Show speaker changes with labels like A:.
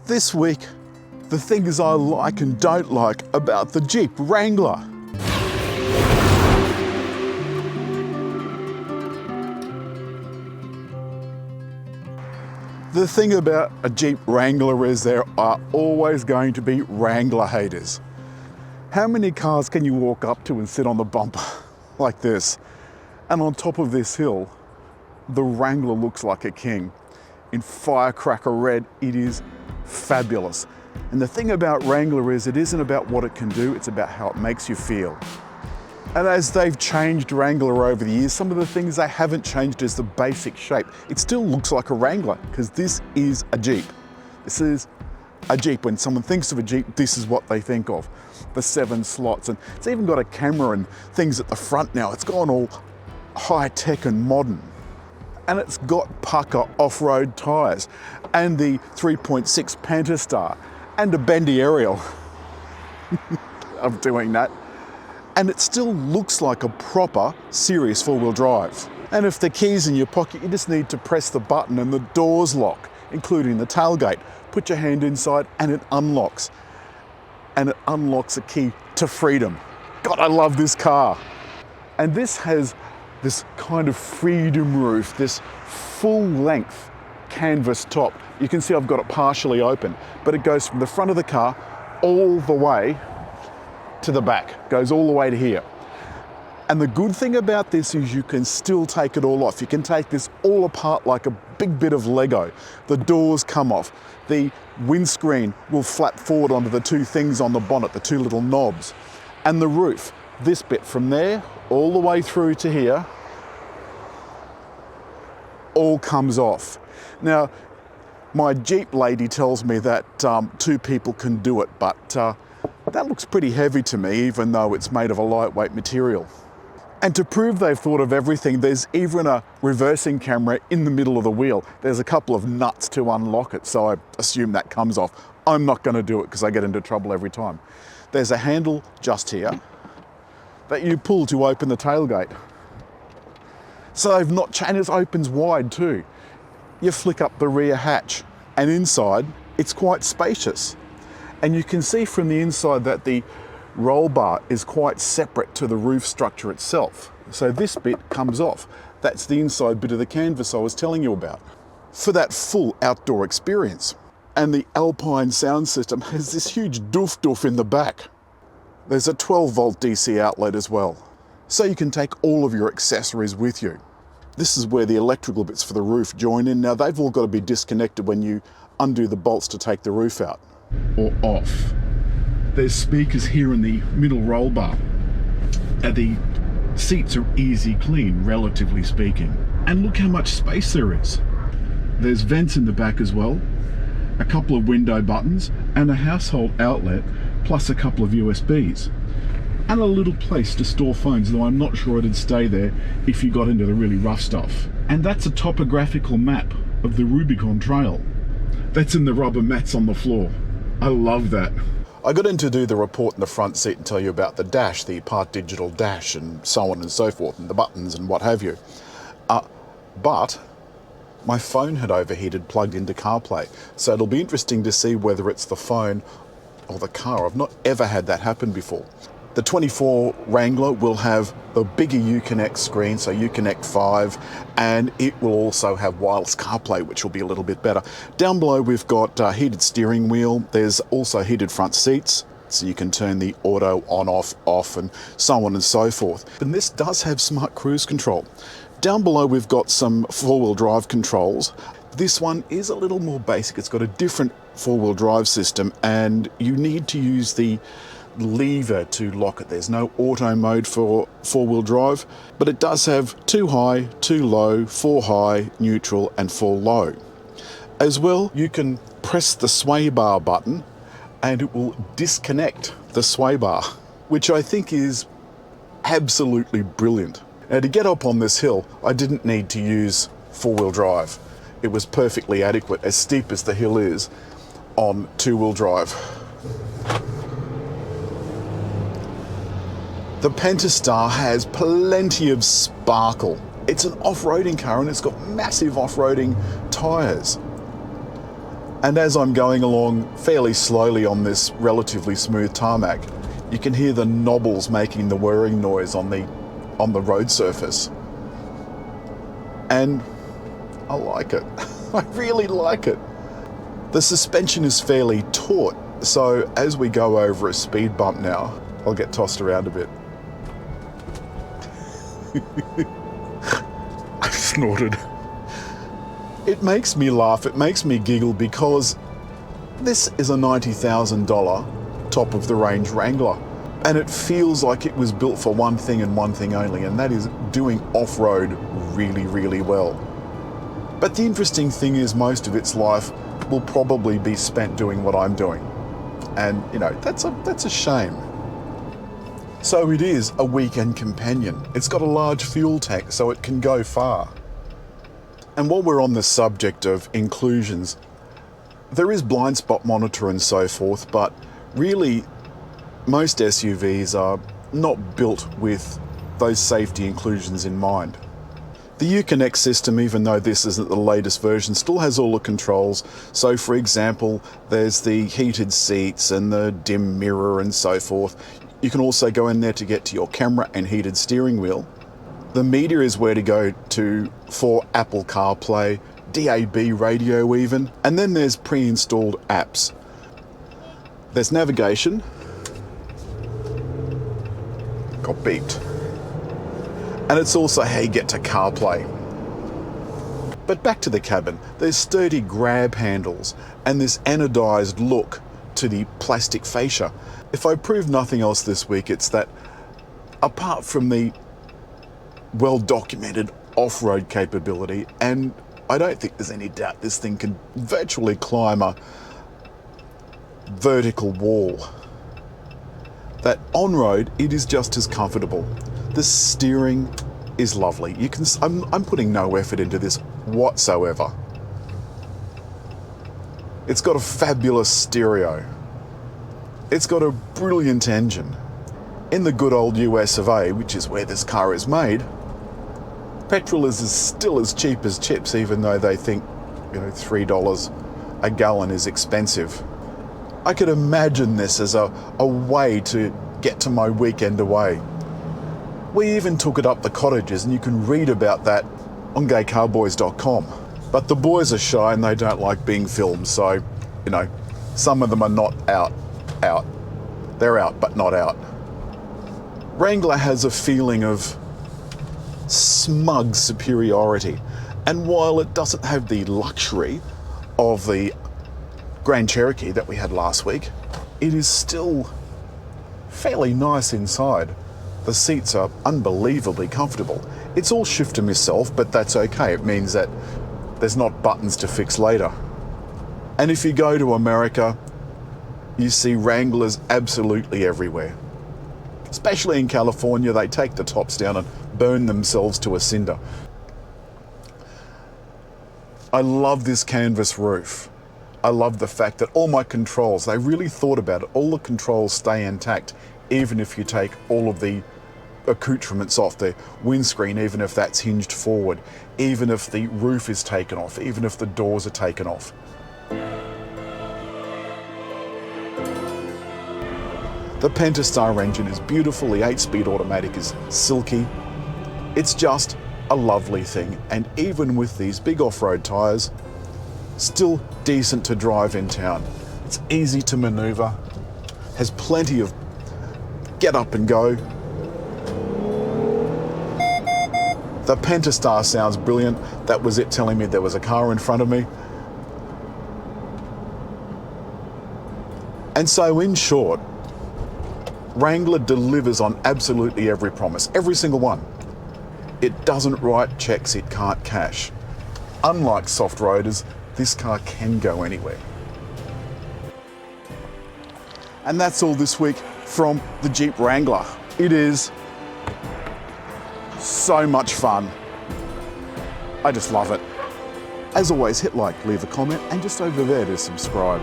A: This week, the things I like and don't like about the Jeep Wrangler. The thing about a Jeep Wrangler is there are always going to be Wrangler haters. How many cars can you walk up to and sit on the bumper like this? And on top of this hill, the Wrangler looks like a king. In firecracker red, it is fabulous. And the thing about Wrangler is it isn't about what it can do, it's about how it makes you feel. And as they've changed Wrangler over the years, some of the things they haven't changed is the basic shape. It still looks like a Wrangler because this is a Jeep. This is a Jeep. When someone thinks of a Jeep, this is what they think of. The 7 slots, and it's even got a camera and things at the front now. It's gone all high tech and modern. And it's got pucker off-road tyres and the 3.6 Pentastar and a bendy aerial. I'm doing that. And it still looks like a proper, serious four-wheel drive. And if the key's in your pocket, you just need to press the button and the doors lock, including the tailgate. Put your hand inside and it unlocks. And it unlocks a key to freedom. God, I love this car. And this has this kind of freedom roof, this full-length canvas top. You can see I've got it partially open, but it goes from the front of the car all the way to the back, goes all the way to here. And the good thing about this is you can still take it all off. You can take this all apart like a big bit of Lego. The doors come off. The windscreen will flap forward onto the 2 things on the bonnet, the 2 little knobs. And the roof, this bit from there all the way through to here, all comes off. Now, my Jeep lady tells me that 2 people can do it, but that looks pretty heavy to me, even though it's made of a lightweight material. And to prove they've thought of everything, there's even a reversing camera in the middle of the wheel. There's a couple of nuts to unlock it, so I assume that comes off. I'm not going to do it because I get into trouble every time. There's a handle just here that you pull to open the tailgate. So they've not changed, it opens wide too. You flick up the rear hatch and inside it's quite spacious. And you can see from the inside that the roll bar is quite separate to the roof structure itself. So this bit comes off. That's the inside bit of the canvas I was telling you about. For that full outdoor experience. And the Alpine sound system has this huge doof in the back. There's a 12-volt DC outlet as well. So you can take all of your accessories with you. This is where the electrical bits for the roof join in. Now they've all got to be disconnected when you undo the bolts to take the roof out. Or off. There's speakers here in the middle roll bar. And the seats are easy clean, relatively speaking. And look how much space there is. There's vents in the back as well, a couple of window buttons, and a household outlet, plus a couple of USBs. And a little place to store phones, though I'm not sure it'd stay there if you got into the really rough stuff. And that's a topographical map of the Rubicon Trail. That's in the rubber mats on the floor. I love that. I got in to do the report in the front seat and tell you about the dash, the part digital dash, and so on and so forth, and the buttons and what have you. But my phone had overheated plugged into CarPlay, so it'll be interesting to see whether it's the phone or the car. I've not ever had that happen before. The 24 Wrangler will have the bigger Uconnect screen, so Uconnect 5, and it will also have wireless CarPlay, which will be a little bit better. Down below we've got heated steering wheel. There's also heated front seats, so you can turn the auto on, off, and so on and so forth. And this does have smart cruise control. Down below we've got some 4-wheel drive controls. This one is a little more basic. It's got a different 4-wheel drive system, and you need to use the lever to lock it. There's no auto mode for 4-wheel drive, but it does have 2 high, 2 low, 4 high, neutral, and 4 low. As well, you can press the sway bar button and it will disconnect the sway bar, which I think is absolutely brilliant. Now, to get up on this hill, I didn't need to use 4-wheel drive. It was perfectly adequate, as steep as the hill is, on 2-wheel drive. The Pentastar has plenty of sparkle. It's an off-roading car and it's got massive off-roading tyres. And as I'm going along fairly slowly on this relatively smooth tarmac, you can hear the knobbles making the whirring noise on the road surface. And I like it. I really like it. The suspension is fairly taut, so as we go over a speed bump now, I'll get tossed around a bit. I snorted. It makes me laugh, it makes me giggle, because this is a $90,000 top of the range Wrangler. And it feels like it was built for one thing and one thing only, and that is doing off-road really, really well. But the interesting thing is most of its life will probably be spent doing what I'm doing. And, you know, that's a shame. So it is a weekend companion. It's got a large fuel tank, so it can go far. And while we're on the subject of inclusions, there is blind spot monitor and so forth, but really most SUVs are not built with those safety inclusions in mind. The Uconnect system, even though this isn't the latest version, still has all the controls. So for example, there's the heated seats and the dim mirror and so forth. You can also go in there to get to your camera and heated steering wheel. The media is where to go to for Apple CarPlay, DAB radio even, and then there's pre-installed apps. There's navigation. Got beeped. And it's also how you get to CarPlay. But back to the cabin, there's sturdy grab handles and this anodized look to the plastic fascia. If I prove nothing else this week, it's that apart from the well-documented off-road capability, and I don't think there's any doubt this thing can virtually climb a vertical wall, that on-road it is just as comfortable. The steering is lovely. I'm putting no effort into this whatsoever. It's got a fabulous stereo. It's got a brilliant engine. In the good old US of A, which is where this car is made, petrol is still as cheap as chips, even though they think, you know, $3 a gallon is expensive. I could imagine this as a way to get to my weekend away. We even took it up the cottages, and you can read about that on GayCarBoys.com. But the boys are shy and they don't like being filmed, so, you know, some of them are not out. They're out, but not out. Wrangler has a feeling of smug superiority, and while it doesn't have the luxury of the Grand Cherokee that we had last week, it is still fairly nice inside. The seats are unbelievably comfortable. It's all shift and myself, but that's okay. It means that there's not buttons to fix later. And if you go to America, you see Wranglers absolutely everywhere. Especially in California, they take the tops down and burn themselves to a cinder. I love this canvas roof. I love the fact that all my controls, they really thought about it. All the controls stay intact, even if you take all of the accoutrements off the windscreen, even if that's hinged forward, even if the roof is taken off, even if the doors are taken off. The Pentastar engine is beautiful, the 8-speed automatic is silky. It's just a lovely thing, and even with these big off-road tyres, still decent to drive in town. It's easy to manoeuvre, has plenty of get up and go. The Pentastar sounds brilliant. That was it telling me there was a car in front of me. And so in short, Wrangler delivers on absolutely every promise, every single one. It doesn't write checks it can't cash. Unlike soft roaders, this car can go anywhere. And that's all this week from the Jeep Wrangler. It is so much fun. I just love it. As always, hit like, leave a comment, and just over there to subscribe.